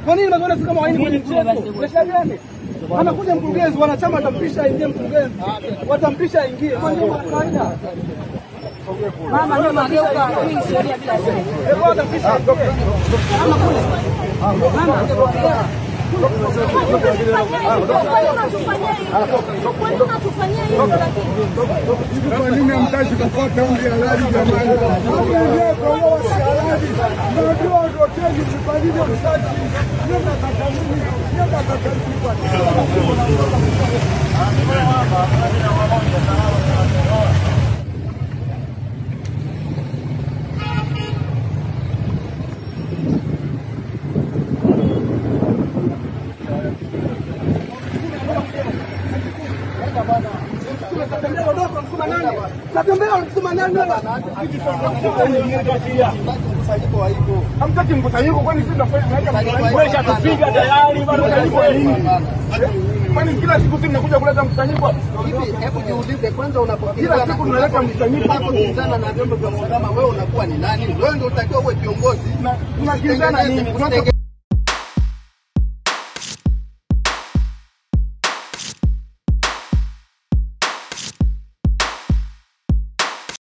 Kwa nini mnaona kama haini kwenye gani? Anakuja mkurugenzi, wanachama watampisha aingie mkurugenzi. Watampisha aingie. Kwa nini kawaida? Mama ndio mageuka hii sheria bila sheria. Hebu watampisha aingie. Mama kule. Mama kwa nini hamtaki kufuata umri halali jamani? Ndio wasihalali. Ndio hoteli zifanyike usafi. Ndio katamini. Ndio katamini kwa. Hamtaki mkusanyiko kwani sisi tunafanya tupiga tayari bado kwani kila siku sisi tunakuja kuleta mkusanyiko hivi? Hebu jiulize kwanza, unapokimbia kila siku tunaleta mkusanyiko hapo kinzana na vyombo vya usalama, wewe unakuwa ni nani? Wewe ndio utakiwa uwe kiongozi. Tunakinzana nini?